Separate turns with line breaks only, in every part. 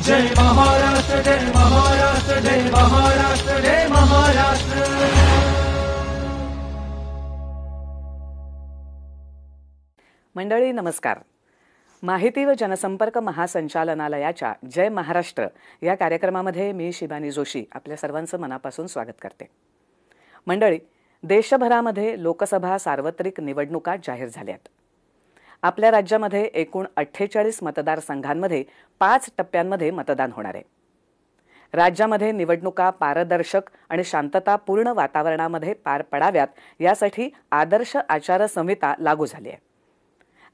जय महाराष्ट्र, जय महाराष्ट्र, जय महाराष्ट्र, जय महाराष्ट्र.
मंडळी नमस्कार. माहिती व जनसंपर्क महासंचालनालयाच्या जय महाराष्ट्र या कार्यक्रमामध्ये मी शिबानी जोशी आपल्या सर्वांचं मनापासून स्वागत करते. मंडळी, देशभरामध्ये लोकसभा सार्वत्रिक निवडणुका जाहीर झाल्यात. आपल्या राज्यामध्ये एकूण 48 मतदारसंघांमध्ये 5 टप्प्यांमध्ये मतदान होणार आहे. राज्यामध्ये निवडणुका पारदर्शक आणि शांततापूर्ण वातावरणामध्ये पार पडाव्यात यासाठी आदर्श आचारसंहिता लागू झाली आहे.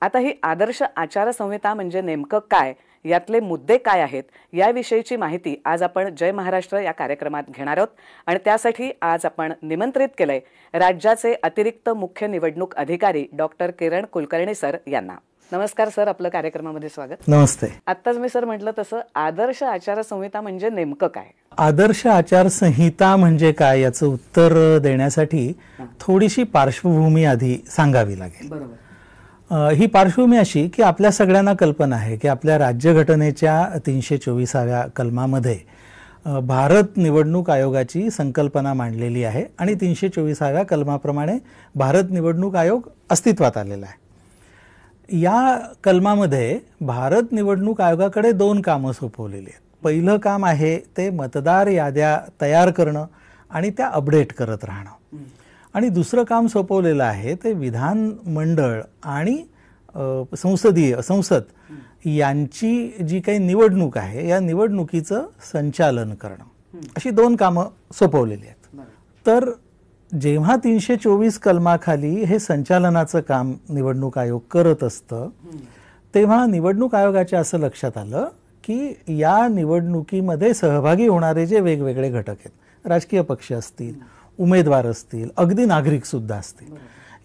आता ही आदर्श आचारसंहिता म्हणजे नेमकं काय, यातले मुद्दे काय आहेत, याविषयीची माहिती आज आपण जय महाराष्ट्र या कार्यक्रमात घेणार आहोत. आणि त्यासाठी आज आपण निमंत्रित केलंय राज्याचे अतिरिक्त मुख्य निवडणूक अधिकारी डॉक्टर किरण कुलकर्णी सर यांना. नमस्कार सर, आपलं कार्यक्रमामध्ये स्वागत.
नमस्ते.
आत्ताच मी सर म्हटलं तसं आदर्श आचारसंहिता म्हणजे नेमकं काय?
आदर्श आचारसंहिता म्हणजे काय याचं उत्तर देण्यासाठी थोडीशी पार्श्वभूमी आधी सांगावी लागेल.
बरोबर.
ही पार्श्वभूमी अशी की आपल्या सगळ्यांना कल्पना आहे की आपल्या राज्यघटनेच्या 324व्या कलमामध्ये भारत निवडणूक आयोगाची संकल्पना मांडलेली आहे आणि 324व्या कलमाप्रमाणे भारत निवडणूक आयोग अस्तित्वात आलेला आहे. या कलमामध्ये भारत निवडणूक आयोगाकडे 2 कामं सोपवलेली आहेत. पहिलं काम आहे ते मतदार याद्या तयार करणं आणि त्या अपडेट करत राहणं. आणि दुसरं काम सोपवलेलं आहे ते विधानमंडळ आणि संसद यांची जी काही निवडणूक आहे या निवडणुकीचं संचालन करणं. अशी 2 कामं सोपवलेली आहेत. तर जेव्हा 324 कलमाखाली हे संचालनाचं काम निवडणूक आयोग करत असतं तेव्हा निवडणूक आयोगाच्या असं लक्षात आलं की या निवडणुकीमध्ये सहभागी होणारे जे वेगवेगळे घटक आहेत, राजकीय पक्ष असतील, उमेदवार असतील, अगदी नागरिक सुद्धा असतील,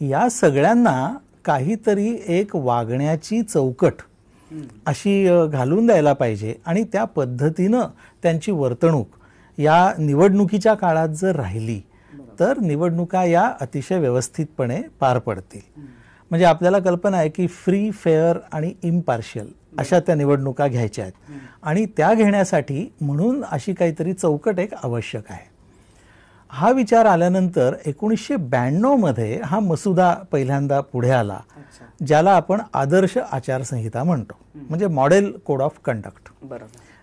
या सगळ्यांना काहीतरी एक वागण्याची चौकट अशी घालून द्यायला पाहिजे आणि त्या पद्धतीनं त्यांची वर्तणूक या निवडणुकीच्या काळात जर राहिली तर निवडणुका या अतिशय व्यवस्थितपणे पार पडतील. म्हणजे आपल्याला कल्पना आहे की फ्री, फेअर आणि इम्पार्शियल अशा त्या निवडणुका घ्यायच्या आहेत आणि त्या घेण्यासाठी म्हणून अशी काहीतरी चौकट एक आवश्यक आहे. हा विचार आल्यानंतर 1992 मध्ये हा मसुदा पहिल्यांदा पुढे आला, ज्याला आपण आदर्श आचारसंहिता म्हणतो, म्हणजे मॉडेल कोड ऑफ कंडक्ट.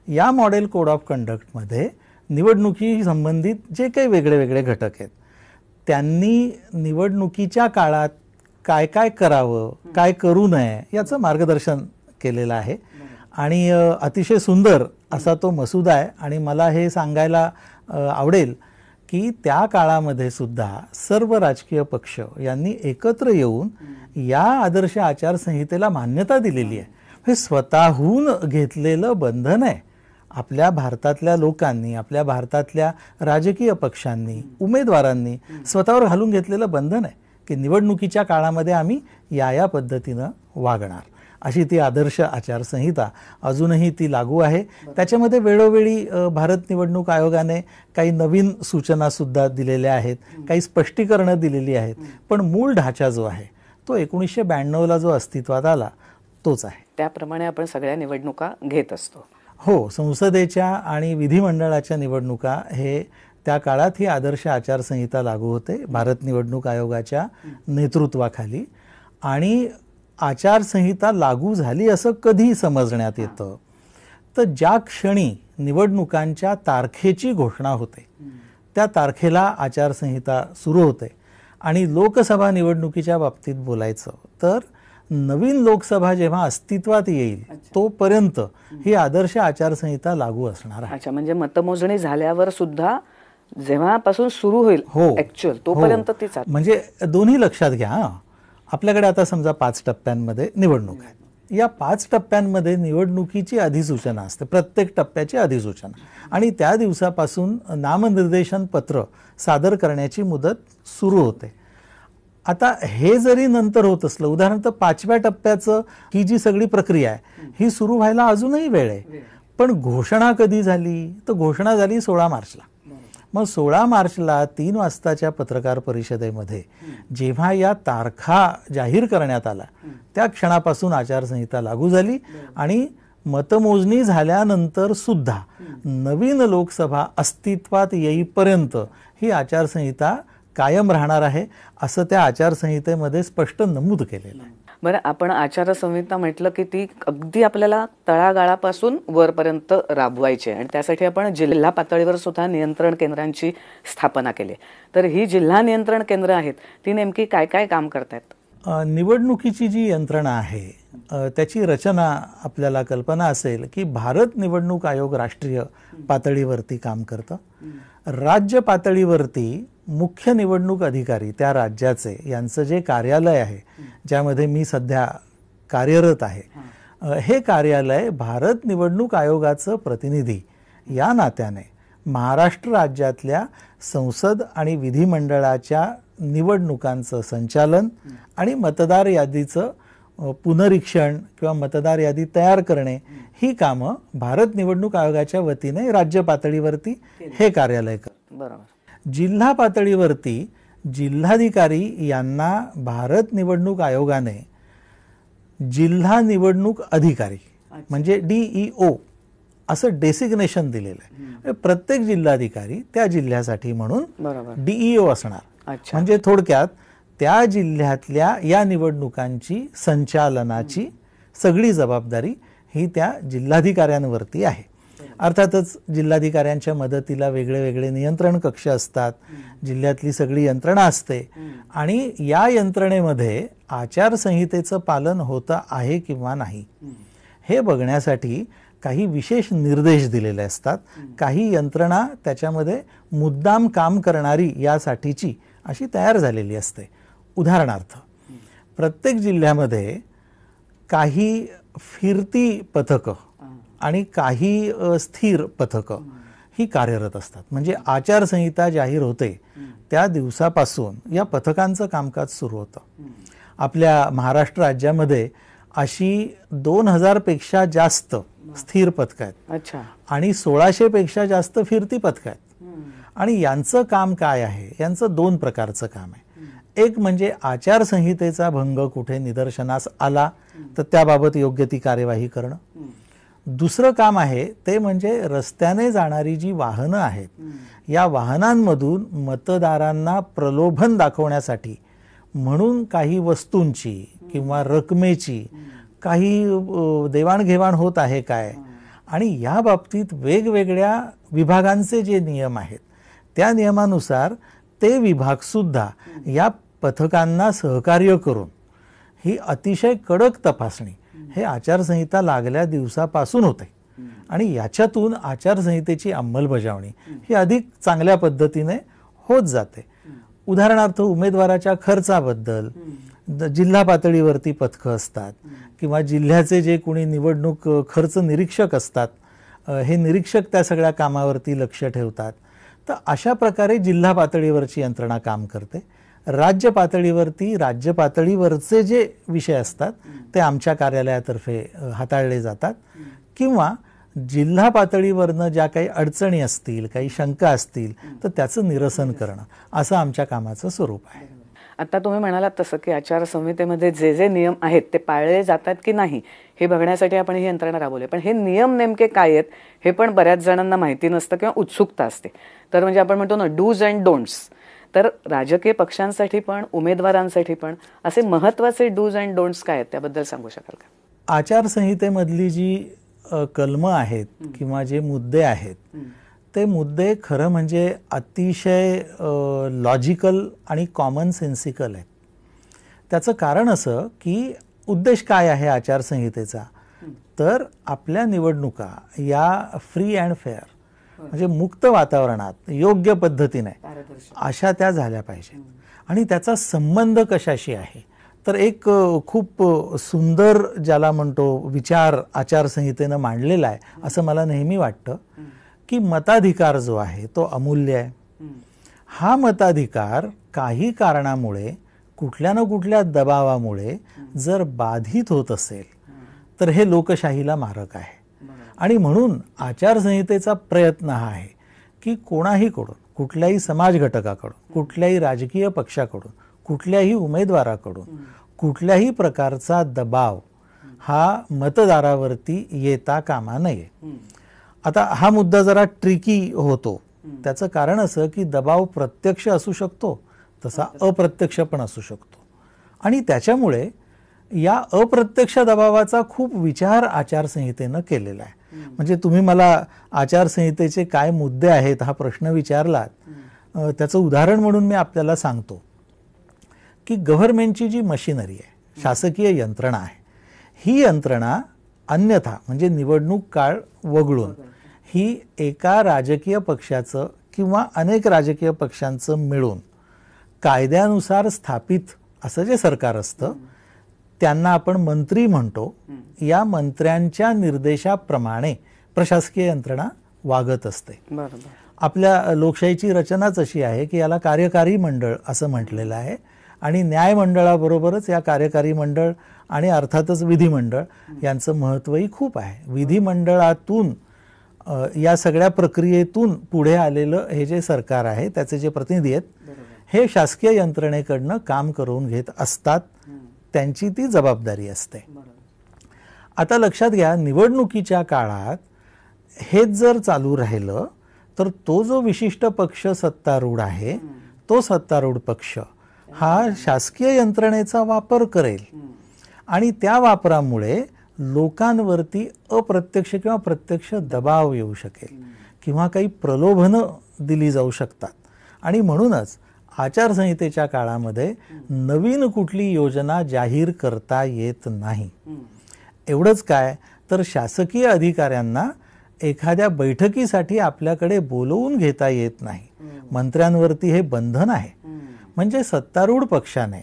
या मॉडेल कोड ऑफ कंडक्ट मध्ये निवडणुकी संबंधित जे काही वेगळे वेगळे घटक आहेत त्यांनी निवडणुकीच्या काळात काय काय करावं, काय करू नये याचं मार्गदर्शन केलेलं आहे. आणि अतिशय सुंदर असा तो मसुदा आहे. आणि मला हे सांगायला आवडेल की त्या काळामध्ये सुद्धा सर्व राजकीय पक्ष यांनी एकत्र येऊन या आदर्श आचारसंहितेला मान्यता दिलेली आहे. हे स्वतःहून घेतलेलं बंधन आहे. आपल्या भारतातल्या लोकांनी, आपल्या भारतातल्या राजकीय पक्षांनी, उमेदवारांनी स्वतःवर घालून घेतलेलं बंधन आहे की निवडणुकीच्या काळामध्ये आम्ही या पद्धतीनं वागणार. अशी ती आदर्श आचारसंहिता अजूनही ती लागू आहे. त्याच्यामध्ये वेळोवेळी भारत निवडणूक आयोगाने काही नवीन सूचना सुद्धा दिलेल्या आहेत, काही स्पष्टीकरणं दिलेली आहेत, पण मूळ ढाचा जो आहे तो 1992ला जो अस्तित्वात आला तोच आहे.
त्याप्रमाणे आपण सगळ्या निवडणुका घेत असतो.
हो, संसदेच्या आणि विधिमंडळाच्या निवडणुका हे त्या काळात ही आदर्श आचारसंहिता लागू होते भारत निवडणूक आयोगाच्या नेतृत्वाखाली. आणि आचारसंहिता लागू झाली असं कधी समजण्यात येतं तर ज्या क्षणी निवडणुकांच्या तारखेची घोषणा होते त्या तारखेला आचारसंहिता सुरू होते. आणि लोकसभा निवडणुकीच्या बाबतीत बोलायचं तर नवीन लोकसभा जेव्हा अस्तित्वात येईल तोपर्यंत ही आदर्श आचारसंहिता लागू असणार आहे.
अच्छा, म्हणजे मतमोजणी झाल्यावर सुद्धा जेव्हापासून सुरू होईल ऍक्च्युअल तोपर्यंत तीच.
म्हणजे दोन्ही लक्षात घ्या. आपल्याकडे आता समजा 5 टप्प्यांमध्ये निवडणूक आहे. या 5 टप्प्यांमध्ये निवडणुकीची अधिसूचना असते, प्रत्येक टप्प्याची अधिसूचना, आणि त्या दिवसापासून नामनिर्देशन पत्र सादर करण्याची मुदत सुरू होते. आता हे जरी नंतर होत असलं, उदाहरणार्थ 5व्या टप्प्याचं ही जी सगळी प्रक्रिया आहे ही सुरू व्हायला अजूनही वेळ आहे. पण घोषणा कधी झाली तर घोषणा झाली 16 मार्चला. मग 16 मार्चला 3 वाजताच्या पत्रकार परिषदेमध्ये जेव्हा या तारखा जाहीर करण्यात आल्या त्या क्षणापासून आचारसंहिता लागू झाली आणि मतमोजणी झाल्यानंतर सुद्धा नवीन लोकसभा अस्तित्वात येईपर्यंत ही आचारसंहिता कायम राहणार आहे असं त्या आचारसंहितेमध्ये स्पष्ट नमूद केलेलं आहे.
बरं, आपण आचारसंहिता म्हटलं की ती अगदी आपल्याला तळागाळापासून वरपर्यंत राबवायची आहे आणि त्यासाठी आपण जिल्हा पातळीवर सुद्धा नियंत्रण केंद्रांची स्थापना केली. तर ही जिल्हा नियंत्रण केंद्र आहेत ती नेमकी काय काय काम करतात?
निवडणुकीची जी यंत्रणा आहे त्याची रचना आपल्याला कल्पना असेल की भारत निवडणूक आयोग राष्ट्रीय पातळीवरती काम करतं. राज्य पातळीवरती मुख्य निवडणूक अधिकारी त्या राज्याचे यांचं जे कार्यालय आहे ज्यामध्ये मी सध्या कार्यरत आहे, हे कार्यालय भारत निवडणूक आयोगाचं प्रतिनिधी या नात्याने महाराष्ट्र राज्यातल्या संसद आणि विधिमंडळाच्या निवडणुकांचं संचालन आणि मतदार यादीचं पुनरीक्षण किंवा मतदार यादी तयार करणे ही कामं भारत निवडणूक आयोगाच्या वतीने राज्य पातळीवरती हे कार्यालय करतं.
बरोबर.
जिल्हा पातळीवरती जिल्हाधिकारी यांना भारत निवडणूक आयोगाने जिल्हा निवडणूक अधिकारी म्हणजे DEO असं डेसिग्नेशन दिलेलं आहे. प्रत्येक जिल्हाधिकारी त्या जिल्ह्यासाठी म्हणून DEO असणार. म्हणजे थोडक्यात त्या जिल्ह्यातल्या या निवडणुकांची संचालनाची सगळी जबाबदारी ही त्या जिल्हाधिकाऱ्यांवरती आहे. अर्थातच जिल्हाधिकाऱ्यांच्या मदतीला वेगळे वेगळे नियंत्रण कक्ष असतात, जिल्ह्यातली सगळी यंत्रणा असते आणि या यंत्रणेमध्ये आचारसंहितेचं पालन होतं आहे किंवा नाही हे बघण्यासाठी काही विशेष निर्देश दिलेले असतात. काही यंत्रणा त्याच्यामध्ये मुद्दाम काम करणारी यासाठीची अशी तयार झालेली असते. उदाहरणार्थ, प्रत्येक जिल्ह्यामध्ये काही फिरती पथकं आणि काही स्थिर पथकं ही कार्यरत असतात. म्हणजे आचारसंहिता जाहीर होते त्या दिवसापासून या पथकांचं कामकाज सुरू होतं. आपल्या महाराष्ट्र राज्यामध्ये अशी 2000 पेक्षा जास्त स्थिर पथकं आहेत आणि 1600 पेक्षा जास्त फिरती पथकं आहेत. आणि यांचं काम काय आहे? यांचं 2 प्रकारचं काम आहे. एक म्हणजे आचारसंहितेचा भंग कुठे निदर्शनास आला तर त्याबाबत योग्य ती कार्यवाही करणं. दुसरं काम आहे ते म्हणजे रस्त्याने जाणारी जी वाहनं आहेत या वाहनांमधून मतदारांना प्रलोभन दाखवण्यासाठी म्हणून काही वस्तूंची किंवा रकमेची काही देवाणघेवाण होत आहे काय आणि या बाबतीत वेगवेगळ्या विभागांचे जे नियम आहेत त्या नियमानुसार ते विभाग सुद्धा या पथकांना सहकार्य करून ही अतिशय कडक तपासणी हे आचारसंहिता लागल्या दिवसापासून होते आणि याच्यातून आचारसंहितेची अंमलबजावणी ही अधिक चांगल्या पद्धतीने होत जाते. उदाहरणार्थ, उमेदवाराच्या खर्चाबद्दल जिल्हा पातळीवरती पथकं असतात किंवा जिल्ह्याचे जे कोणी निवडणूक खर्च निरीक्षक असतात हे निरीक्षक त्या सगळ्या कामावरती लक्ष ठेवतात. तर अशा प्रकारे जिल्हा पातळीवरची यंत्रणा काम करते. राज्य पातळीवरती राज्य पातळीवरचे जे विषय असतात ते आमच्या कार्यालयातर्फे हाताळले जातात किंवा जिल्हा पातळीवरनं ज्या काही अडचणी असतील, काही शंका असतील तर त्याचं निरसन करणं असं आमच्या कामाचं स्वरूप आहे.
आता तुम्ही म्हणालात तसं की आचारसंहितेमध्ये जे जे नियम आहेत ते पाळले जातात की नाही हे बघण्यासाठी आपण ही यंत्रणा राबवली. पण हे नियम नेमके काय आहेत हे पण बऱ्याच जणांना माहिती नसतं किंवा उत्सुकता असते. तर म्हणजे आपण म्हणतो ना डूज अँड डोंट्स, तर राजकीय पक्षांसाठी पण उमेदवारांसाठी पण असे महत्त्वाचे डूज अँड डोंट्स काय आहेत त्याबद्दल सांगू शकाल का?
आचारसंहितेमधली जी कलमं आहेत किंवा जे मुद्दे आहेत ते मुद्दे खरं म्हणजे अतिशय लॉजिकल आणि कॉमन सेन्सिकल आहेत. त्याचं कारण असं की उद्देश काय आहे आचारसंहितेचा, तर आपल्या निवडणुका या फ्री अँड फेअर म्हणजे मुक्त वातावरणात योग्य पद्धतीने अशा त्या झाल्या पाहिजेत. आणि त्याचा संबंध कशाशी आहे तर एक खूप सुंदर ज्याला म्हणतो विचार आचारसंहितेनं मांडलेला आहे असं मला नेहमी वाटतं की मताधिकार जो आहे तो अमूल्य आहे. हा मताधिकार काही कारणामुळे कुठल्या ना कुठल्या दबावामुळे जर बाधित होत असेल तर हे लोकशाहीला मारक आहे. आणि म्हणून आचारसंहितेचा प्रयत्न हा आहे की कोणाहीकडून, कुठल्याही समाज घटकाकडून, कुठल्याही राजकीय पक्षाकडून, कुठल्याही उमेदवाराकडून कुठल्याही प्रकारचा दबाव हा मतदारावरती येता कामा नये. आता हा मुद्दा जरा ट्रिकी होतो. त्याचं कारण असं की दबाव प्रत्यक्ष असू शकतो, तसा अप्रत्यक्ष पण असू शकतो. आणि त्याच्यामुळे या अप्रत्यक्ष दबावाचा खूप विचार आचारसंहितेनं केलेला आहे. म्हणजे तुम्ही मला आचारसंहितेचे काय मुद्दे आहेत हा प्रश्न विचारलात, त्याचं उदाहरण म्हणून मी आपल्याला सांगतो की गव्हर्नमेंटची जी मशिनरी आहे, शासकीय यंत्रणा आहे, ही यंत्रणा अन्यथा म्हणजे निवडणूक काळ वगळून ही एका राजकीय पक्षाचं किंवा अनेक राजकीय पक्षांचं मिळून कायद्यानुसार स्थापित असं जे सरकार असतं त्यांना आपण मंत्री म्हणतो. या मंत्र्यांच्या निर्देशाप्रमाणे प्रशासकीय यंत्रणा वागत असते. आपल्या लोकशाहीची रचनाच अशी आहे की याला कार्यकारी मंडळ असं म्हटलेलं आहे आणि न्यायमंडळाबरोबरच या कार्यकारी मंडळ आणि अर्थातच विधिमंडळ यांचं महत्त्वही खूप आहे. विधिमंडळातून या सगळ्या प्रक्रियेतून पुढे आलेलं हे जे सरकार आहे त्याचे जे प्रतिनिधी आहेत हे शासकीय यंत्रणेकडनं काम करून घेत असतात. त्यांची ती जबाबदारी असते. आता लक्षात घ्या, निवडणुकीच्या काळात हेच जर चालू राहिलं तर तो जो विशिष्ट पक्ष सत्तारूढ आहे तो सत्तारूढ पक्ष हा शासकीय यंत्रणेचा वापर करेल आणि त्या वापरामुळे लोकांवरती अप्रत्यक्ष किंवा प्रत्यक्ष दबाव येऊ शकेल किंवा काही प्रलोभनं दिली जाऊ शकतात. आणि म्हणूनच आचारसंहितेच्या काळामध्ये नवीन कुठली योजना जाहीर करता येत नाही. एवढंच काय तर शासकीय अधिकाऱ्यांना एखाद्या बैठकीसाठी आपल्याकडे बोलवून घेता येत नाही. मंत्र्यांवरती हे बंधन आहे. म्हणजे सत्तारूढ पक्षाने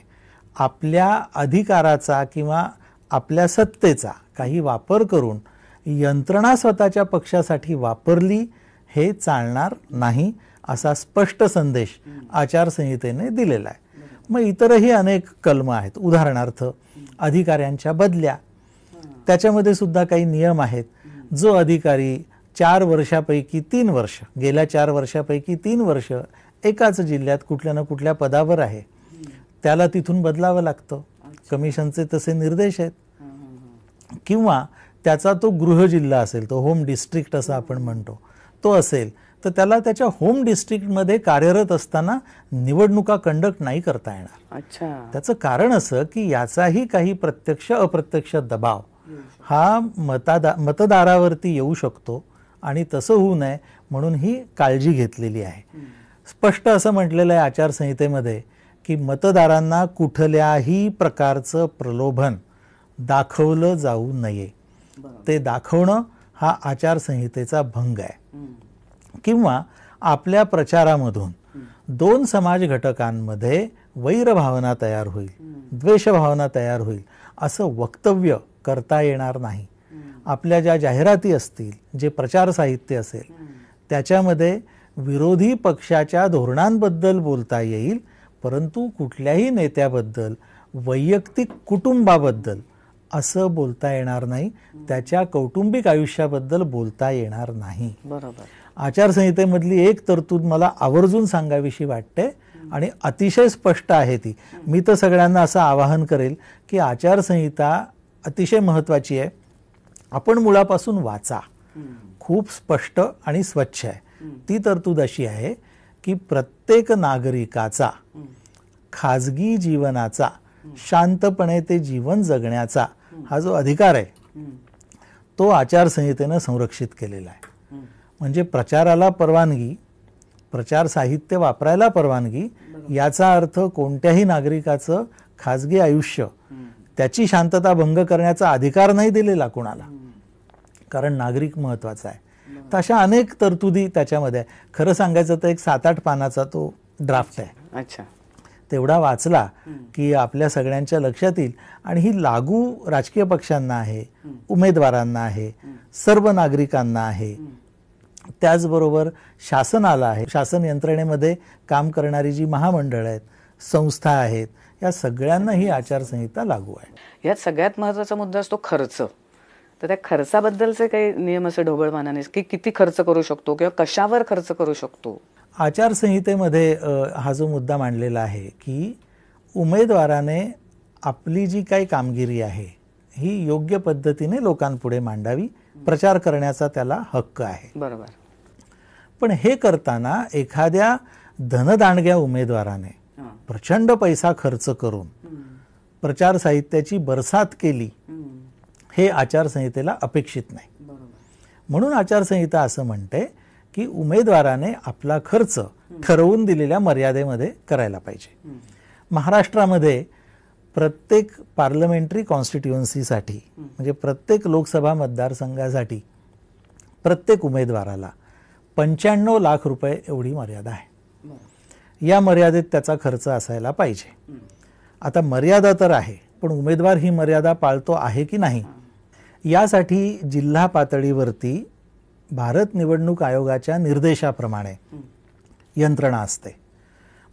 आपल्या अधिकाराचा किंवा आपल्या सत्तेचा काही वापर करून यंत्रणा स्वतःच्या पक्षासाठी वापरली हे चालणार नाही असा स्पष्ट संदेश आचारसंहितेने दिलेला आहे. मग इतरही अनेक कलमं आहेत. उदाहरणार्थ अधिकाऱ्यांच्या बदल्या, त्याच्यामध्ये सुद्धा काही नियम आहेत. जो अधिकारी 4 वर्षापैकी 3 वर्ष गेल्या 4 वर्षापैकी 3 वर्ष एकाच जिल्ह्यात कुठल्या ना कुठल्या पदावर आहे त्याला तिथून बदलावं लागतं. कमिशनचे तसे निर्देश आहेत. किंवा त्याचा तो गृह जिल्हा असेल, तो होम डिस्ट्रिक्ट असं आपण म्हणतो, तो असेल तर त्याला त्याच्या होम डिस्ट्रिक्टमध्ये कार्यरत असताना निवडणुका कंडक्ट नाही करता येणार. त्याचं कारण असं की याचाही काही प्रत्यक्ष अप्रत्यक्ष दबाव हा मतदारावरती येऊ शकतो आणि तसं होऊ नये म्हणून ही काळजी घेतलेली आहे. स्पष्ट असं म्हटलेलं आहे आचारसंहितेमध्ये की मतदारांना कुठल्याही प्रकारचं प्रलोभन दाखवलं जाऊ नये. ते दाखवणं हा आचारसंहितेचा भंग आहे. किंवा आपल्या प्रचारामधून 2 समाज घटकांमध्ये वैरभावना तयार होईल, द्वेषभावना तयार होईल असं वक्तव्य करता येणार नाही. आपल्या ज्या जाहिराती असतील, जे प्रचार साहित्य असेल त्याच्यामध्ये विरोधी पक्षाच्या धोरणांबद्दल बोलता येईल, परंतु कुठल्याही नेत्याबद्दल, वैयक्तिक कुटुंबाबद्दल असं बोलता येणार नाही. त्याच्या कौटुंबिक आयुष्याबद्दल बोलता येणार नाही. बरोबर. आचारसंहितेमधली एक तरतूद मला आवर्जून सांगावीशी वाटते आणि अतिशय स्पष्ट आहे ती. मी तर सगळ्यांना असं आवाहन करेल की आचारसंहिता अतिशय महत्त्वाची आहे. आपण मुळापासून वाचा. खूप स्पष्ट आणि स्वच्छ आहे. ती तरतूद अशी आहे की प्रत्येक नागरिकाचा खाजगी जीवनाचा, शांतपणे ते जीवन जगण्याचा हा जो अधिकार आहे तो आचारसंहितेनं संरक्षित केलेला आहे. म्हणजे प्रचाराला परवानगी, प्रचार साहित्य वापरायला परवानगी, याचा अर्थ कोणत्याही नागरिकाचं खाजगी आयुष्य, त्याची शांतता भंग करण्याचा अधिकार नाही दिलेला कोणाला, कारण नागरिक महत्वाचा आहे. तर अशा अनेक तरतुदी त्याच्यामध्ये. खरं सांगायचं तर एक 7-8 पानाचा तो ड्राफ्ट आहे. अच्छा. तेवढा वाचला की आपल्या सगळ्यांच्या लक्षात येईल. आणि ही लागू राजकीय पक्षांना आहे, उमेदवारांना आहे, सर्व नागरिकांना आहे, त्याचबरोबर शासनाला आहे. शासन यंत्रणेमध्ये काम करणारी जी महामंडळ आहेत, संस्था आहेत, या सगळ्यांना ही आचारसंहिता लागू आहे.
यात सगळ्यात महत्त्वाचा मुद्दा असतो खर्च. तर त्या खर्चाबद्दलचे काही नियम असे ढोबळमानाने की किती खर्च करू शकतो किंवा कशावर खर्च करू शकतो?
आचारसंहितेमध्ये हा जो मुद्दा मांडलेला आहे की उमेदवाराने आपली जी काही कामगिरी आहे ही योग्य पद्धतीने लोकांपुढे मांडावी, प्रचार करण्याचा त्याला हक्क आहे.
बरोबर.
पण हे करताना एखाद्या धनदांडग्या उमेदवाराने प्रचंड पैसा खर्च करून प्रचार साहित्याची बरसात केली, हे आचारसंहितेला अपेक्षित नाही. म्हणून आचारसंहिता असं म्हणते की उमेदवाराने आपला खर्च ठरवून दिलेल्या मर्यादेमध्ये करायला पाहिजे. महाराष्ट्रामध्ये प्रत्येक पार्लमेंटरी कॉन्स्टिट्युएन्सीसाठी म्हणजे प्रत्येक लोकसभा मतदारसंघासाठी प्रत्येक उमेदवाराला 95 लाख रुपये एवढी मर्यादा आहे. या मर्यादेत त्याचा खर्च असायला पाहिजे. आता मर्यादा तर आहे, पण उमेदवार ही मर्यादा पाळतो आहे की नाही, यासाठी जिल्हा पातळीवरती भारत निवडणूक आयोगाच्या निर्देशाप्रमाणे यंत्रणा असते.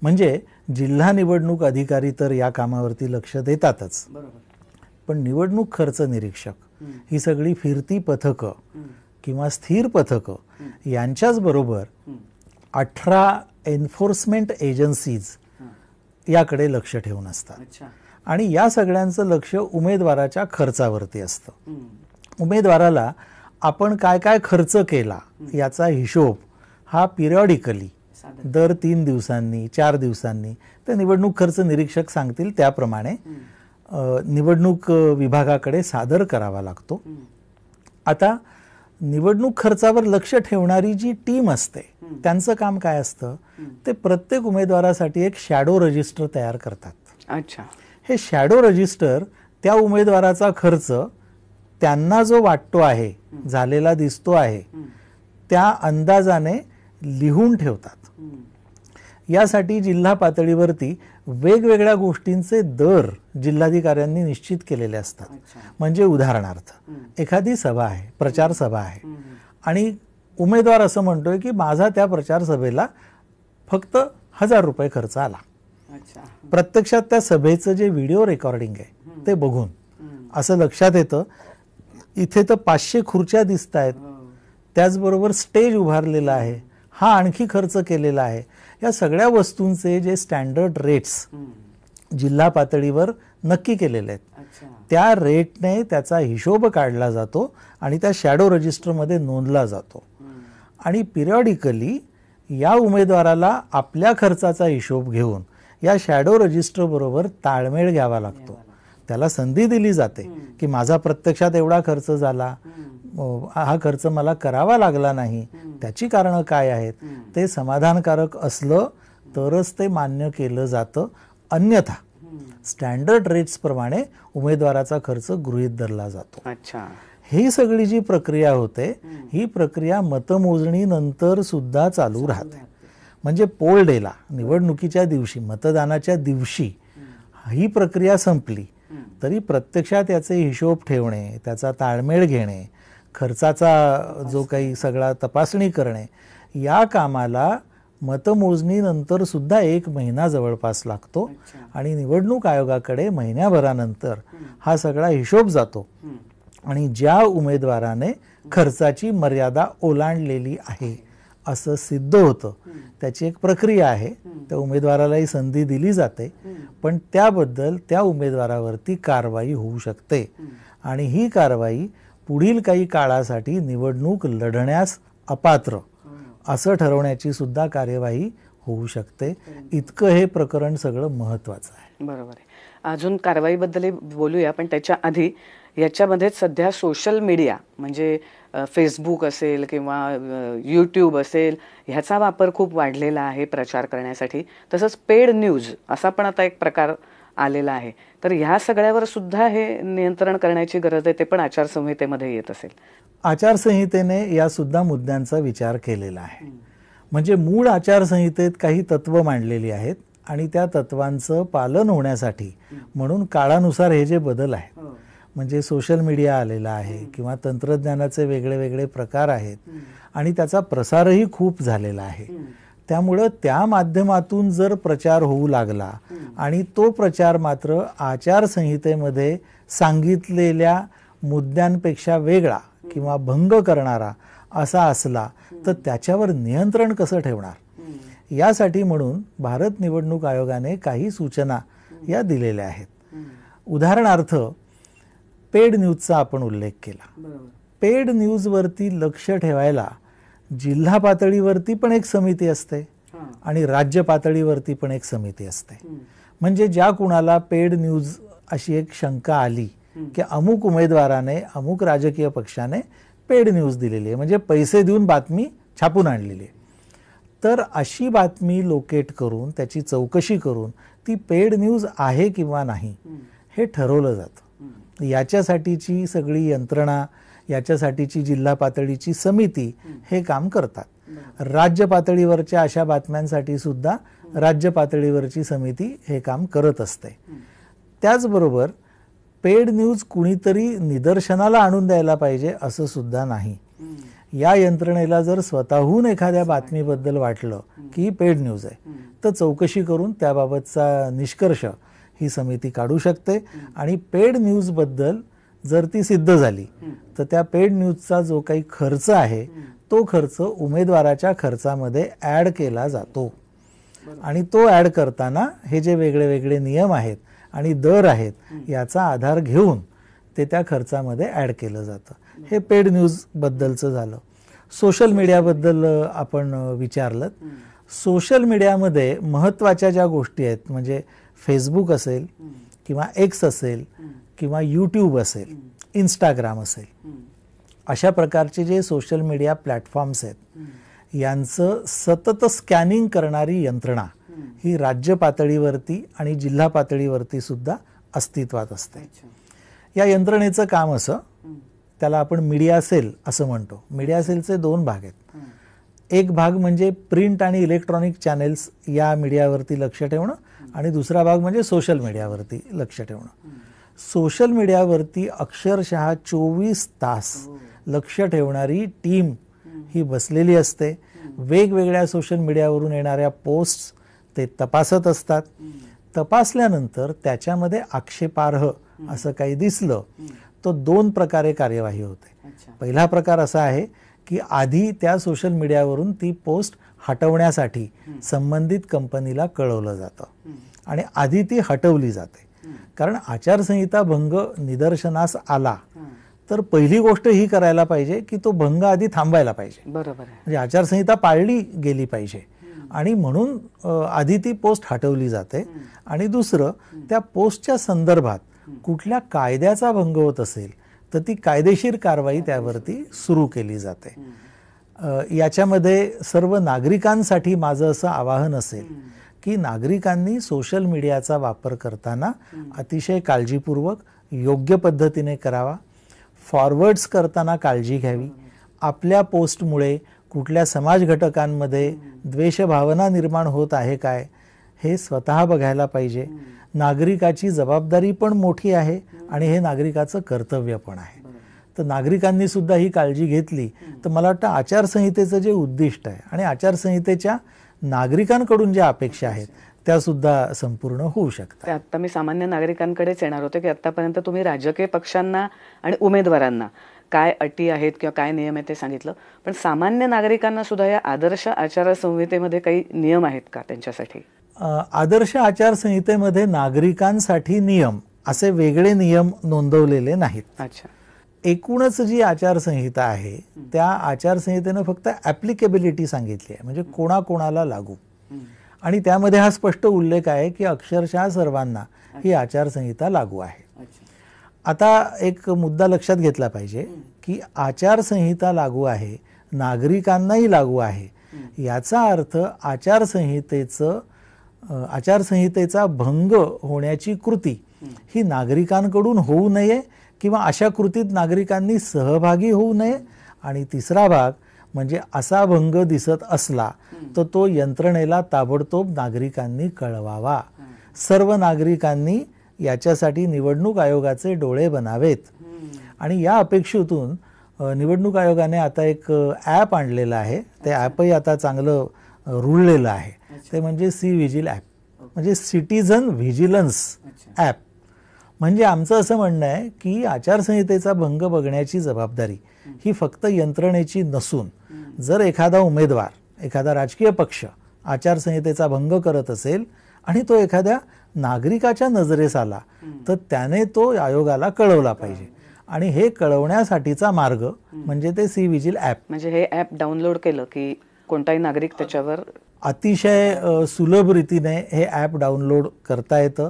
म्हणजे जिल्हा निवडणूक अधिकारी तर या कामावरती लक्ष देतातच, पण निवडणूक खर्च निरीक्षक ही सगळी फिरती पथकं किंवा स्थिर पथकं यांच्याच बरोबर 18 एन्फोर्समेंट एजन्सीज याकडे लक्ष ठेवून असतात. आणि या सगळ्यांचं लक्ष उमेदवाराच्या खर्चावरती असतं. उमेदवाराला आपण काय काय खर्च केला याचा हिशोब हा पिरियॉडिकली दर 3 दिवसांनी 4 दिवसांनी ते निवडणूक खर्च निरीक्षक सांगतील त्याप्रमाणे निवडणूक विभागाकडे सादर करावा लागतो. आता निवडणूक खर्चावर लक्ष ठेवणारी जी टीम असते त्यांचं काम काय असतं, ते प्रत्येक उमेदवारासाठी एक शॅडो रजिस्टर तयार करतात.
अच्छा.
हे शॅडो रजिस्टर त्या उमेदवाराचा खर्च त्यांना जो वाटतो आहे, झालेला दिसतो आहे, त्या अंदाजाने लिहून ठेवतात. यासाठी जिल्हा पातळीवरती वेगवेगळ्या गोष्टींचे दर जिल्हाधिकाऱ्यांनी निश्चित केलेले असतात. म्हणजे उदाहरणार्थ एखादी सभा आहे, प्रचार सभा आहे, आणि उमेदवार असं म्हणतोय की माझा त्या प्रचार सभेला फक्त 1000 रुपये खर्च आला. प्रत्यक्षात त्या सभेचं जे व्हिडिओ रेकॉर्डिंग आहे ते बघून असं लक्षात येतं इथे तर 500 खुर्च्या दिसत आहेत, त्याचबरोबर स्टेज उभारलेला आहे, हा आणखी खर्च केलेला आहे. या सगळ्या वस्तूंचे जे स्टँडर्ड रेट्स जिल्हा पातळीवर नक्की केलेले आहेत, त्या रेटने त्याचा हिशोब काढला जातो आणि त्या शॅडो रजिस्टरमध्ये नोंदला जातो. आणि पिरियॉडिकली या उमेदवाराला आपल्या खर्चाचा हिशोब घेऊन या शॅडो रजिस्टर बरोबर ताळमेळ घ्यावा लागतो. त्याला संधी दिली जाते की माझा प्रत्यक्षात एवढा खर्च झाला, हा खर्च मला करावा लागला नाही, त्याची कारणं काय आहेत, ते समाधानकारक असलं तरच ते मान्य केलं जातं. अन्यथा स्टँडर्ड रेट्स प्रमाणे उमेदवाराचा खर्च गृहीत धरला जातो.
अच्छा.
ही सगळी जी प्रक्रिया होते ही प्रक्रिया मतमोजणीनंतर सुद्धा चालू राहते. म्हणजे पोल डेला, निवडणुकीच्या दिवशी, मतदानाच्या दिवशी ही प्रक्रिया संपली तरी प्रत्यक्षात याचे हिशोब ठेवणे, त्याचा ताळमेळ घेणे, खर्चाचा जो काही सगळा तपासणी करणे, या कामाला मतमोजणीनंतर सुद्धा 1 महिना जवळपास लागतो. आणि निवडणूक आयोगाकडे महिन्याभरानंतर हा सगळा हिशोब जातो आणि ज्या उमेदवाराने खर्चाची मर्यादा ओलांडलेली आहे असं सिद्ध होतं, त्याची एक प्रक्रिया आहे. त्या उमेदवारालाही संधी दिली जाते, पण त्याबद्दल त्या उमेदवारावरती कारवाई होऊ शकते. आणि ही कारवाई पुढील काही काळासाठी निवडणूक लढण्यास अपात्र असं ठरवण्याची सुद्धा कार्यवाही होऊ शकते. इतकं हे प्रकरण सगळं महत्वाचं आहे.
बरोबर आहे. अजून कारवाईबद्दल बोलूया, पण त्याच्या आधी याच्यामध्ये सध्या सोशल मीडिया म्हणजे फेसबुक असेल किंवा यूट्यूब असेल, ह्याचा वापर खूप वाढलेला आहे प्रचार करण्यासाठी. तसंच पेड न्यूज असा पण आता एक प्रकार आलेला आहे. तर ह्या सगळ्यावर सुद्धा हे नियंत्रण करण्याची गरज आहे, ते पण आचारसंहितेमध्ये येत असेल.
आचारसंहितेने या सुद्धा मुद्द्यांचा विचार केलेला आहे. म्हणजे मूळ आचारसंहितेत काही तत्व मांडलेली आहेत आणि त्या तत्वांचं पालन होण्यासाठी म्हणून काळानुसार हे जे बदल आहेत, म्हणजे सोशल मीडिया आलेला आहे किंवा तंत्रज्ञानाचे वेगळे वेगळे प्रकार आहेत आणि त्याचा प्रसारही खूप झालेला आहे. त्यामुळं त्या माध्यमातून जर प्रचार होऊ लागला आणि तो प्रचार मात्र आचारसंहितेमध्ये सांगितलेल्या मुद्द्यांपेक्षा वेगळा किंवा भंग करणारा असा असला तर त्याच्यावर नियंत्रण कसं ठेवणार, यासाठी म्हणून भारत निवडणूक आयोगाने काही सूचना या दिलेल्या आहेत. उदाहरणार्थ पेड न्यूजचा आपण उल्लेख केला. पेड न्यूजवरती लक्ष ठेवायला जिल्हा पातळीवरती पण एक समिती असते आणि राज्य पातळीवरती पण एक समिती असते. म्हणजे ज्या कुणाला पेड न्यूज अशी एक शंका आली की अमुक उमेदवाराने अमुक राजकीय पक्षाने पेड न्यूज दिलेली आहे, म्हणजे पैसे देऊन बातमी छापून आणलेली आहे, तर अशी बातमी लोकेट करून त्याची चौकशी करून ती पेड न्यूज आहे किंवा नाही हे ठरवलं जातं. याच्यासाठीची सगळी यंत्रणा, याच्यासाठीची जिल्हा पातळीची समिती हे काम करतात. राज्य पातळीवरच्या अशा बातम्यांसाठी सुद्धा राज्य पातळीवरची समिती हे काम करत असते. त्याचबरोबर पेड न्यूज कुणीतरी निदर्शनाला आणून द्यायला पाहिजे असं सुद्धा नाही. या यंत्रणेला जर स्वतःहून एखाद्या बातमीबद्दल वाटलं की ही पेड न्यूज आहे तर चौकशी करून त्याबाबतचा निष्कर्ष ही समिती काढू शकते आणि पेड न्यूजबद्दल जर ती सिद्ध झाली तर त्या पेड न्यूजचा जो काही खर्च आहे तो खर्च उमेदवाराच्या खर्चामध्ये ॲड केला जातो आणि तो ॲड करताना हे जे वेगळे वेगळे नियम आहेत आणि दर आहेत याचा आधार घेऊन ते त्या खर्चामध्ये ॲड केलं जातं. हे पेड न्यूज बद्दलचं झालं. सोशल मीडियाबद्दल आपण विचारलं. सोशल मीडियामध्ये महत्त्वाच्या ज्या गोष्टी आहेत म्हणजे फेसबुक असेल किंवा एक्स असेल किंवा यूट्यूब असेल, इंस्टाग्राम असेल, अशा प्रकारचे जे सोशल मीडिया प्लॅटफॉर्म्स आहेत यांचं सतत स्कॅनिंग करणारी यंत्रणा ही राज्य पातळीवरती आणि जिल्हा पातळीवरती सुद्धा अस्तित्वात असते. या यंत्रणेचं काम असं, त्याला आपण मीडिया सेल असं म्हणतो. मीडिया सेलचे दोन भाग आहेत. एक भाग म्हणजे प्रिंट आणि इलेक्ट्रॉनिक चॅनेल्स या मीडियावरती लक्ष ठेवणं आणि दुसरा भाग म्हणजे सोशल मीडियावरती लक्ष ठेवणं. सोशल मीडियावरती अक्षरशः 24 तास लक्ष ठेवणारी टीम ही बसलेली असते. वेगवेगळ्या सोशल मीडियावरून येणाऱ्या पोस्ट्स ते तपासत असतात. तपासल्यानंतर त्याच्यामध्ये आक्षेपार्ह असं काही दिसलं तर दोन प्रकारे कार्यवाही होते. पहिला प्रकार असा आहे की आधी त्या सोशल मीडियावरून ती पोस्ट हटवण्यासाठी संबंधित कंपनीला कळवलं जातं आणि आधी ती हटवली जाते. कारण आचारसंहिता भंग निदर्शनास आला तर पहिली गोष्ट ही करायला पाहिजे की तो भंग आधी थांबायला पाहिजे.
बरोबर आहे.
म्हणजे आचारसंहिता पाळली गेली पाहिजे आणि म्हणून आधी ती पोस्ट हटवली जाते. आणि दुसरं, त्या पोस्टच्या संदर्भात कुठल्या कायद्याचा भंग होत असेल तर ती कायदेशीर कारवाई त्यावरती सुरू केली जाते. याच्यामध्ये सर्व नागरिकांसाठी माझं असं आवाहन असेल की नागरिकांनी सोशल मीडियाचा वापर करताना अतिशय काळजीपूर्वक योग्य पद्धतीने करावा. फॉरवर्ड्स करताना काळजी घ्यावी. आपल्या पोस्टमुळे कुठल्या समाज घटकांमध्ये द्वेषभावना निर्माण होत आहे काय हे स्वतः बघायला पाहिजे. नागरिकाची जबाबदारी पण मोठी आहे आणि हे नागरिकाचं कर्तव्य पण आहे. तर नागरिकांनी सुद्धा ही काळजी घेतली तर मला वाटतं आचारसंहितेचं जे उद्दिष्ट आहे आणि आचारसंहितेच्या नागरिकांकडून ज्या अपेक्षा आहेत त्या सुद्धा संपूर्ण होऊ शकतात.
आता मी सामान्य नागरिकांकडेच येणार होते की आतापर्यंत तुम्ही राजकीय पक्षांना आणि उमेदवारांना काय अटी आहेत किंवा काय नियम आहेत ते सांगितलं, पण सामान्य नागरिकांना सुद्धा या आदर्श आचारसंहितेमध्ये काही नियम आहेत का त्यांच्यासाठी?
आदर्श आचारसंहितेमध्ये नागरिकांसाठी नियम असे वेगळे नियम नोंदवलेले नाहीत.
अच्छा.
एकूणच जी आचारसंहिता आहे त्या आचारसंहितेनं फक्त ऍप्लिकेबिलिटी सांगितली आहे, म्हणजे कोणाकोणाला लागू. आणि त्यामध्ये हा स्पष्ट उल्लेख आहे की अक्षरशः सर्वांना ही आचारसंहिता लागू आहे. आता एक मुद्दा लक्षात घेतला पाहिजे की आचारसंहिता लागू आहे, नागरिकांनाही लागू आहे, याचा अर्थ आचारसंहितेचा भंग होण्याची कृती ही नागरिकांकडून होऊ नये किंवा अशा कृतीत नागरिकांनी सहभागी होऊ नये. आणि तिसरा भाग म्हणजे असा भंग दिसत असला तर तो यंत्रणेला ताबडतोब नागरिकांनी कळवावा. सर्व नागरिकांनी याच्यासाठी निवडणूक आयोगाचे डोळे बनावेत. आणि या अपेक्षेतून निवडणूक आयोगाने आता एक ॲप आणलेलं आहे. ते ॲपही आता चांगलं रुळलेलं आहे. ते म्हणजे सी व्हिजिल ॲप, म्हणजे सिटीझन व्हिजिलन्स ॲप. म्हणजे आमचं असं म्हणणं आहे की आचारसंहितेचा भंग बघण्याची जबाबदारी ही फक्त यंत्रणेची नसून जर एखादा उमेदवार, एखादा राजकीय पक्ष आचारसंहितेचा भंग करत असेल आणि तो एखाद्या नागरिकाच्या नजरेस आला तर त्याने तो आयोगाला कळवला पाहिजे. आणि हे कळवण्यासाठीचा मार्ग म्हणजे ते सी विजिल ॲप.
म्हणजे हे ॲप डाउनलोड केलं की कोणताही नागरिक त्याच्यावर
अतिशय सुलभ रीतीने हे ॲप डाउनलोड करता येतं.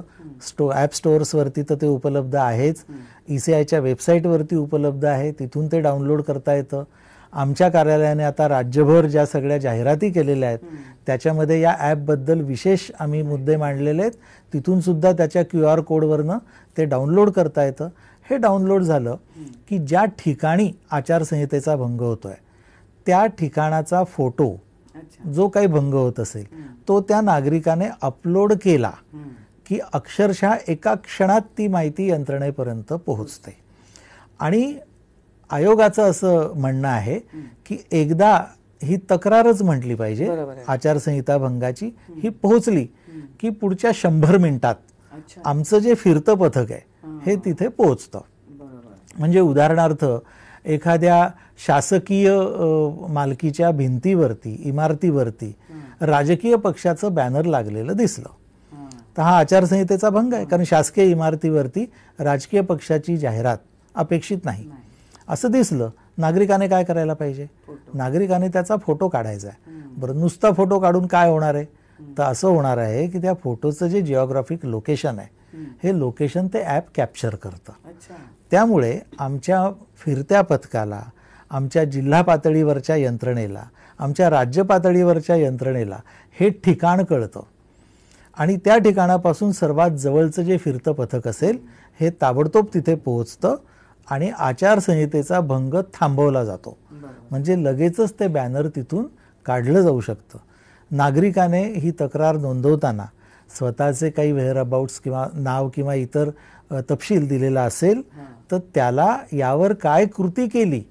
ॲप स्टोअर्सवरती तर ते उपलब्ध आहेच, ECIच्या वेबसाईटवरती उपलब्ध आहे, तिथून ते डाउनलोड करता येतं. आमच्या कार्यालयाने आता राज्यभर ज्या सगळ्या जाहिराती केलेल्या आहेत त्याच्यामध्ये या ॲपबद्दल विशेष आम्ही मुद्दे मांडलेले आहेत. तिथून सुद्धा त्याच्या QR कोडवरनं ते डाउनलोड करता येतं. हे डाउनलोड झालं की ज्या ठिकाणी आचारसंहितेचा भंग होतोय त्या ठिकाणाचा फोटो जो काही भंग होत असेल तो त्या नागरिकाने अपलोड केला की अक्षरशः एका क्षणात ती माहिती यंत्रणेपर्यंत पोहोचते. आणि आयोगाचं असं म्हणणं आहे की एकदा ही तक्रारच म्हटली पाहिजे आचारसंहिता भंगाची, ही पोहोचली की पुढच्या 100 मिनिटात आमचं जे फिरतं पथक आहे हे तिथे पोहोचतं. म्हणजे उदाहरणार्थ एखाद्या शासकीय मालकीच्या भिंतीवरती, इमारतीवरती राजकीय पक्षाचं बॅनर लागलेलं दिसलं तर हा आचारसंहितेचा भंग आहे, कारण शासकीय इमारतीवरती राजकीय पक्षाची जाहिरात अपेक्षित नाही. असं दिसलं, नागरिकाने काय करायला पाहिजे? नागरिकाने त्याचा फोटो काढायचा आहे. बरं, नुसता फोटो काढून काय होणार आहे? तर असं होणार आहे की त्या फोटोचं जे जिओग्राफिक लोकेशन आहे हे लोकेशन ते ॲप कॅप्चर करतं. त्यामुळे आमच्या फिरत्या पथकाला, आमच्या जिल्हा पातळीवरच्या यंत्रणेला, आमच्या राज्य पातळीवरच्या यंत्रणेला हे ठिकाण कळतं आणि त्या ठिकाणापासून सर्वात जवळचं जे फिरतं पथक असेल हे ताबडतोब तिथे पोहोचतं आणि आचारसंहितेचा भंग थांबवला जातो. म्हणजे लगेचच ते बॅनर तिथून काढलं जाऊ शकतं. नागरिकाने ही तक्रार नोंदवताना स्वतःचे काही व्हेअरअबाउट्स किंवा नाव किंवा इतर तपशील दिलेला असेल तर त्याला यावर काय कृती केली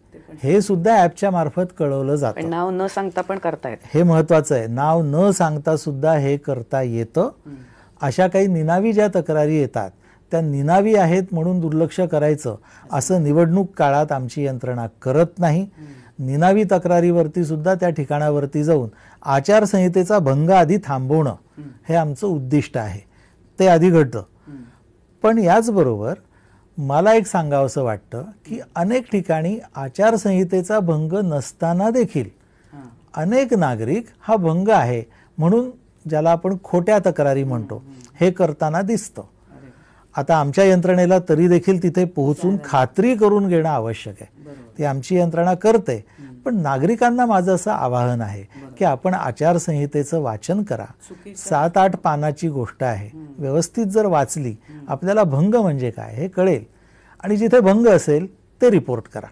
हे सुद्धा ॲपच्या मार्फत कळवलं जातं.
नाव न सांगता पण करता येतं,
हे महत्वाचं आहे. नाव न सांगता सुद्धा हे करता येतं. अशा काही निनावी ज्या तक्रारी येतात त्या निनावी आहेत म्हणून दुर्लक्ष करायचं असं निवडणूक काळात आमची यंत्रणा करत नाही. निनावी तक्रारीवरती सुद्धा त्या ठिकाणावरती जाऊन आचारसंहितेचा भंग आधी थांबवणं हे आमचं उद्दिष्ट आहे, ते आधी घडतं. पण याचबरोबर मला एक सांगावंसं वाटतं की अनेक ठिकाणी आचारसंहितेचा भंग नसताना देखील अनेक नागरिक हा भंग आहे म्हणून, ज्याला आपण खोट्या तक्रारी म्हणतो, हे करताना दिसतं. आता आमच्या यंत्रणेला तरी देखील तिथे पोहोचून खात्री करून घेणं आवश्यक आहे. ती आमची यंत्रणा करते. पण नागरिकांना माझं असं आवाहन आहे की आपण आचारसंहितेचं वाचन करा. 7-8 पानाची गोष्ट आहे, व्यवस्थित जर वाचली आपल्याला भंग म्हणजे काय हे कळेल आणि जिथे भंग असेल ते रिपोर्ट करा.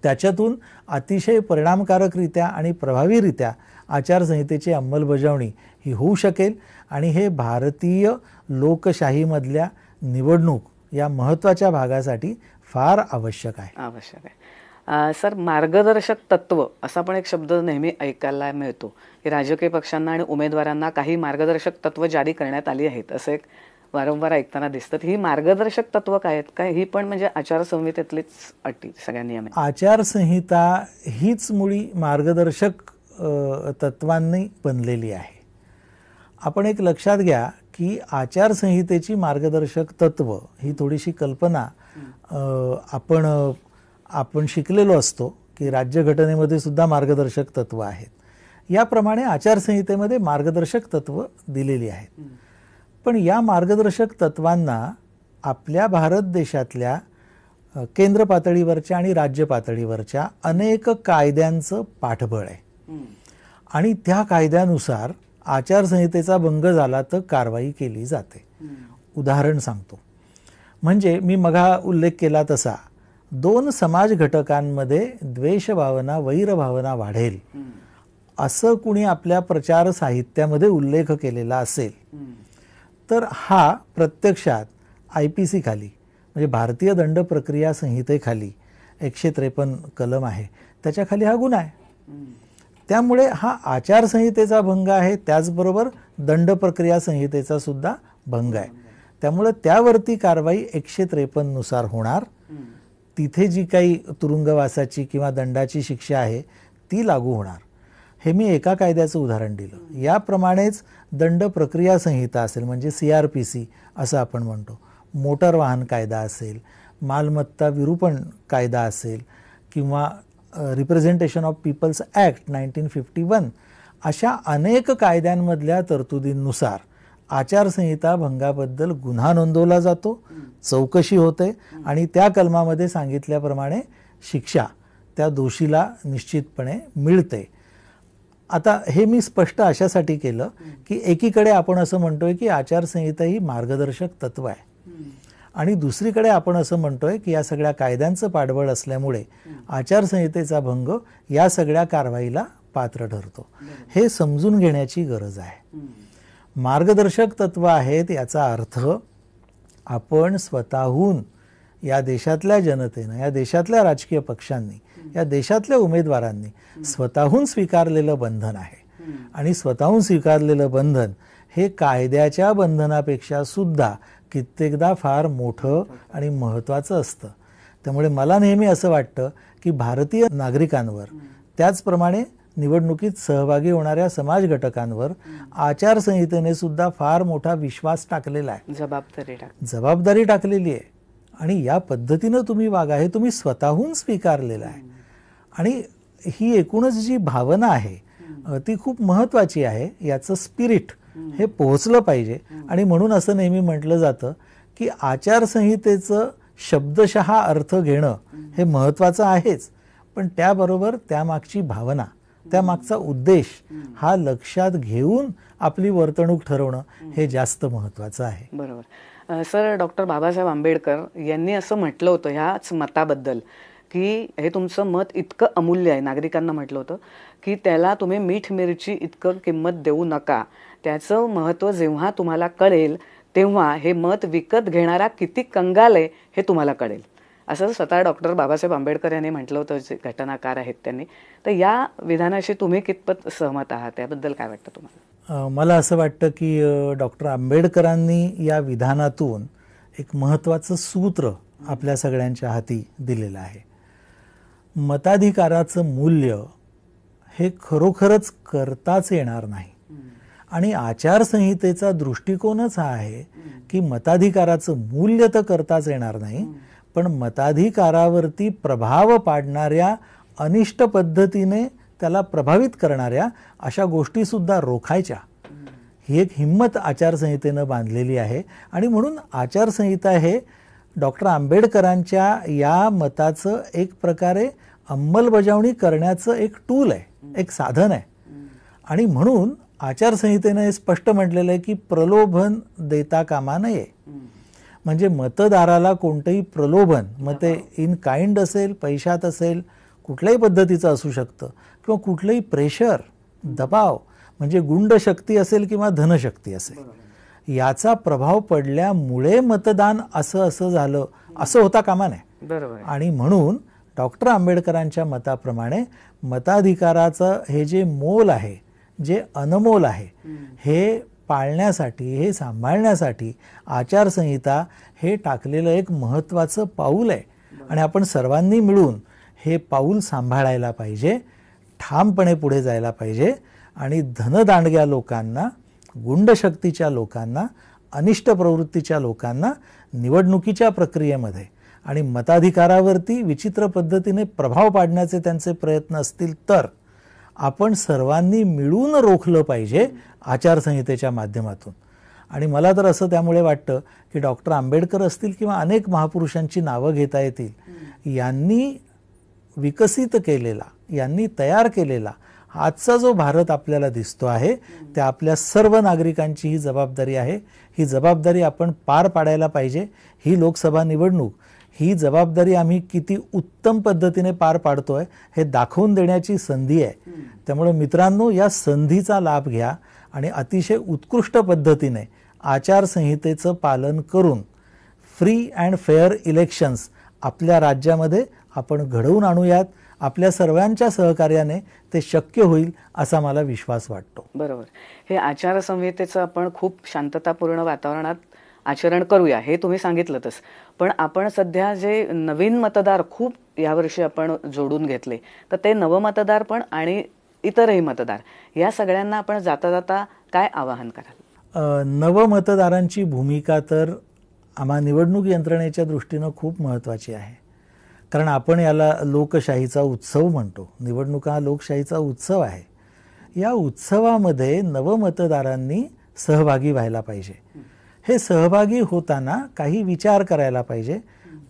त्याच्यातून अतिशय परिणामकारकरित्या आणि प्रभावीरित्या आचारसंहितेची अंमलबजावणी ही होऊ शकेल आणि हे भारतीय लोकशाहीमधल्या निवडणूक या महत्त्वाच्या भागासाठी फार आवश्यक आहे.
सर, मार्गदर्शक तत्व असा पण एक शब्द नेहमी ऐकायला मिळतो की राजकीय पक्षांना आणि उमेदवारांना काही मार्गदर्शक तत्व जारी करण्यात आली आहेत असं एक वारंवार ऐकताना दिसतं. ही मार्गदर्शक तत्व काय आहेत? काय ही पण म्हणजे आचारसंहितेतलीच अटी, सगळ्या नियम?
आचारसंहिता हीच मुळी मार्गदर्शक तत्वांनी बनलेली आहे. आपण एक लक्षात घ्या की आचारसंहितेची मार्गदर्शक तत्व ही थोडीशी कल्पना आपण शिकलेलो असतो की राज्यघटनेमध्ये सुद्धा मार्गदर्शक तत्व आहेत. याप्रमाणे आचारसंहितेमध्ये मार्गदर्शक तत्व दिलेली आहेत. पण या मार्गदर्शक तत्वांना आपल्या भारत देशातल्या केंद्र पातळीवरच्या आणि राज्य पातळीवरच्या अनेक कायद्यांचं पाठबळ आहे आणि त्या कायद्यानुसार आचारसंहितेचा भंग झाला तर कारवाई केली जाते. उदाहरण सांगतो, म्हणजे मी मघा उल्लेख केला तसा 2 समाज घटकांमध्ये द्वेष भावना, वैर भावना वाढेल असं कुणी आपल्या प्रचार साहित्यामध्ये उल्लेख केलेला असेल तर हा प्रत्यक्षात IPC खाली म्हणजे भारतीय दंड प्रक्रिया संहितेखाली 153 कलम आहे, त्याच्याखाली हा गुन्हा आहे. त्यामुळे हा आचारसंहितेचा भंग आहे, त्याचबरोबर दंड प्रक्रिया संहितेचा सुद्धा भंग आहे. त्यामुळे त्यावरती कारवाई 153 नुसार होणार. तिथे जी काही तुरुंगवासाची किंवा दंडाची शिक्षा आहे ती लागू होणार. हे मी एका कायद्याचं उदाहरण दिलं. याप्रमाणेच दंड प्रक्रिया संहिता असेल म्हणजे CRPC असं आपण म्हणतो, मोटर वाहन कायदा असेल, मालमत्ता विरूपण कायदा असेल किंवा रिप्रेझेंटेशन ऑफ पीपल्स ॲक्ट 1951, अशा अनेक कायद्यांमधल्या तरतुदींनुसार आचारसंहिता भंगाबद्दल गुन्हा नोंदवला जातो, चौकशी होते आणि त्या कलमामध्ये सांगितल्याप्रमाणे शिक्षा त्या दोषीला निश्चितपणे मिळते. आता हे मी स्पष्ट अशासाठी केलं की एकीकडे आपण असं म्हणतोय की आचारसंहिता ही मार्गदर्शक तत्व आहे आणि दुसरीकडे आपण असं म्हणतोय की या सगळ्या कायद्यांचं पाठबळ असल्यामुळे आचारसंहितेचा भंग या सगळ्या कारवाईला पात्र ठरतो. हे समजून घेण्याची गरज आहे. मार्गदर्शक तत्व आहेत याचा अर्थ आपण स्वतःहून या देशातल्या जनतेनं, या देशातल्या राजकीय पक्षांनी, या देशातल्या उमेदवारांनी स्वतःहून स्वीकारलेलं बंधन आहे आणि स्वतःहून स्वीकारलेलं बंधन हे कायद्याच्या बंधनापेक्षा सुद्धा कित्येकदा फार मोठं आणि महत्त्वाचं असतं. त्यामुळे मला नेहमी असं वाटतं की भारतीय नागरिकांवर, त्याचप्रमाणे निवडणुकीत सहभागी होणाऱ्या समाज घटकांवर आचारसंहितेने सुद्धा फार मोठा विश्वास टाकलेला आहे, जबाबदारी टाकलेली आहे आणि या पद्धतीनं तुम्ही वागा हे तुम्ही स्वतःहून स्वीकारलेलं आहे. आणि ही एकूणच जी भावना आहे ती खूप महत्त्वाची आहे. याचं स्पिरिट हे पोहोचलं पाहिजे आणि म्हणून असं नेहमी म्हटलं जातं की आचारसंहितेचं शब्दशः अर्थ घेणं हे महत्त्वाचं आहेच, पण त्याबरोबर त्यामागची भावना, त्यामागचा उद्देश हा लक्षात घेऊन आपली वर्तणूक ठरवणं हे जास्त महत्त्वाचं आहे.
बरोबर. सर, डॉक्टर बाबासाहेब आंबेडकर यांनी असं म्हटलं होतं ह्याच मताबद्दल की हे तुमचं मत इतकं अमूल्य आहे, नागरिकांना म्हटलं होतं की त्याला तुम्ही मीठ मिरची इतकं किंमत देऊ नका, त्याचं महत्त्व जेव्हा तुम्हाला कळेल तेव्हा हे मत विकत घेणारा किती कंगाल आहे हे तुम्हाला कळेल, असं स्वतः डॉक्टर बाबासाहेब आंबेडकर यांनी म्हटलं होतं, जे घटनाकार आहेत त्यांनी. तर या विधानाशी तुम्ही कितपत सहमत आहात, त्याबद्दल काय वाटतं तुम्हाला?
मला असं वाटतं की डॉक्टर आंबेडकरांनी या विधानातून एक महत्त्वाचं सूत्र आपल्या सगळ्यांच्या हाती दिलेलं आहे. मताधिकाराचं मूल्य हे खरोखरच करताच येणार नाही आणि आचारसंहितेचा दृष्टिकोनच हा आहे की मताधिकाराचं मूल्य तर करताच येणार नाही, पण मताधिकारावरती प्रभाव पाडणाऱ्या, अनिष्ट पद्धतीने त्याला प्रभावित करणाऱ्या अशा गोष्टी सुद्धा रोखायच्या, ही एक हिम्मत आचारसंहितेनं बांधलेली आहे. आणि म्हणून आचारसंहिता हे डॉक्टर आंबेडकरांच्या या मताचं एक प्रकारे अंमलबजावणी करण्याचं एक टूल आहे, एक साधन आहे. आणि म्हणून आचारसंहितेनं हे स्पष्ट म्हटलेलं आहे की प्रलोभन देता कामा नये. म्हणजे मतदाराला कोणतंही प्रलोभन, मग ते इन काइंड असेल, पैशात असेल, कुठल्याही पद्धतीचं असू शकतं, किंवा कुठलंही प्रेशर, दबाव, म्हणजे गुंडशक्ती असेल किंवा धनशक्ती असेल, याचा प्रभाव पडल्यामुळे मतदान असं झालं असं होता कामा नये.
बरोबर.
आणि म्हणून डॉक्टर आंबेडकरांच्या मताप्रमाणे मताधिकाराचं हे जे मोल आहे, जे अनमोल आहे, हे पाळण्यासाठी, हे सांभाळण्यासाठी आचारसंहिता हे टाकलेलं एक महत्त्वाचं पाऊल आहे. आणि आपण सर्वांनी मिळून हे पाऊल सांभाळायला पाहिजे, ठामपणे पुढे जायला पाहिजे आणि धनदांडग्या लोकांना, गुंडशक्तीच्या लोकांना, अनिष्ट प्रवृत्तीच्या लोकांना निवडणुकीच्या प्रक्रियेमध्ये आणि मताधिकारावरती विचित्र पद्धतीने प्रभाव पाडण्याचे त्यांचे प्रयत्न असतील तर आपण सर्वांनी मिळून रोखलं पाहिजे आचारसंहितेच्या माध्यमातून. आणि मला तर असं त्यामुळे वाटतं की डॉक्टर आंबेडकर असतील किंवा अनेक महापुरुषांची नावं घेता येतील, यांनी विकसित केलेला, यांनी तयार केलेला आजचा जो भारत आपल्याला दिसतो आहे, त्या आपल्या सर्व नागरिकांची ही जबाबदारी आहे. ही जबाबदारी आपण पार पाडायला पाहिजे. ही लोकसभा निवडणूक, ही जबाबदारी आम्ही किती उत्तम पद्धतीने पार पाडतोय हे दाखवून देण्याची संधी आहे. त्यामुळे मित्रांनो, या संधीचा लाभ घ्या आणि अतिशय उत्कृष्ट पद्धतीने आचारसंहितेचं पालन करून फ्री अँड फेअर इलेक्शन्स आपल्या राज्यामध्ये आपण घडवून आणूयात. आपल्या सर्वांच्या सहकार्याने ते शक्य होईल असा मला विश्वास वाटतो.
बरोबर. हे आचारसंहितेचं आपण खूप शांततापूर्ण वातावरणात आचरण करूया हे तुम्ही सांगितलंतच, पण आपण सध्या जे नवीन मतदार खूप यावर्षी आपण जोडून घेतले, तर ते नवमतदार पण आणि इतरही मतदार, या सगळ्यांना आपण जाता जाता काय आवाहन कराल?
नवमतदारांची भूमिका तर आम्हा निवडणूक यंत्रणेच्या दृष्टीनं खूप महत्त्वाची आहे. कारण आपण याला लोकशाहीचा उत्सव म्हणतो. निवडणुका हा लोकशाहीचा उत्सव आहे. या उत्सवामध्ये नवमतदारांनी सहभागी व्हायला पाहिजे. हे सहभागी होताना काही विचार करायला पाहिजे,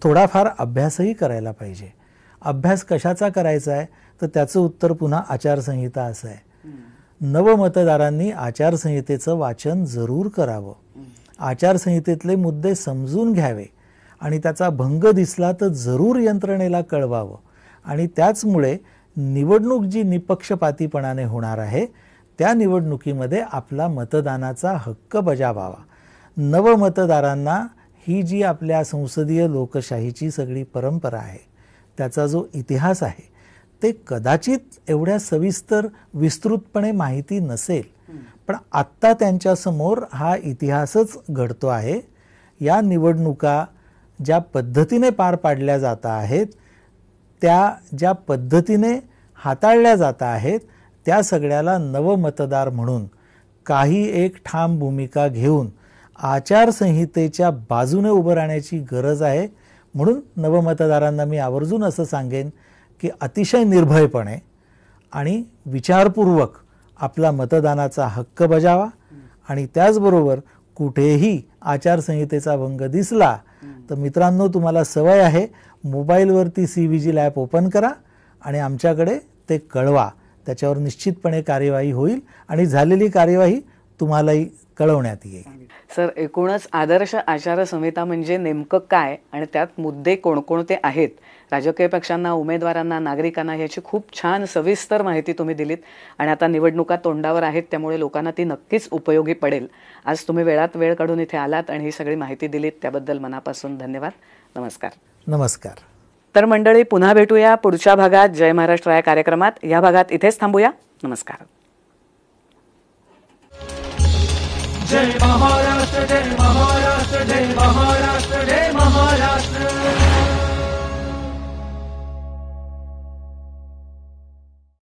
थोडाफार अभ्यासही करायला पाहिजे. अभ्यास कशाचा करायचा आहे तर त्याचं उत्तर पुन्हा आचारसंहिता असं आहे. नवमतदारांनी आचारसंहितेचं वाचन जरूर करावं, आचारसंहितेतले मुद्दे समजून घ्यावे आणि त्याचा भंग दिसला तर जरूर यंत्रणेला कळवावं. आणि त्याचमुळे निवडणूक जी निपक्षपातीपणाने होणार आहे त्या निवडणुकीमध्ये आपला मतदानाचा हक्क बजावावा. नवमतदारांना ही जी आपल्या संसदीय लोकशाहीची सगळी परंपरा आहे, त्याचा जो इतिहास आहे, ते कदाचित एवढ्या सविस्तर विस्तृतपणे माहिती नसेल, पण आत्ता त्यांच्यासमोर हा इतिहासच घडतो आहे. या निवडणुका ज्या पद्धतीने पार पाडल्या जात आहेत, त्या ज्या पद्धतीने हाताळल्या जात आहेत, त्या सगळ्याला नवमतदार म्हणून काही एक ठाम भूमिका घेऊन आचारसंहितेच्या बाजूने उभं राहण्याची गरज आहे. म्हणून नवमतदारांना मी आवर्जून असं सांगेन की अतिशय निर्भयपणे आणि विचारपूर्वक आपला मतदानाचा हक्क बजावा. आणि त्याचबरोबर कुठेही आचारसंहितेचा भंग दिसला तर मित्रांनो, तुम्हाला सवय आहे, मोबाईलवरती CVGIL ॲप ओपन करा आणि आमच्याकडे ते कळवा. त्याच्यावर निश्चितपणे कार्यवाही होईल आणि झालेली कार्यवाही तुम्हालाही कळवण्यात येईल.
सर, एकूणच आदर्श आचारसंहिता म्हणजे नेमकं काय आणि त्यात मुद्दे कोणकोणते आहेत, राजकीय पक्षांना, उमेदवारांना, नागरिकांना याची खूप छान सविस्तर माहिती तुम्ही दिलीत. आणि आता निवडणुका तोंडावर आहेत त्यामुळे लोकांना ती नक्कीच उपयोगी पडेल. आज तुम्ही वेळात वेळ काढून इथे आलात आणि ही सगळी माहिती दिलीत त्याबद्दल मनापासून धन्यवाद. नमस्कार.
नमस्कार.
तर मंडळी, पुन्हा भेटूया पुढच्या भागात जय महाराष्ट्र या कार्यक्रमात. या भागात इथेच थांबूया. नमस्कार.
जय महाराष्ट्र, जय महाराष्ट्र.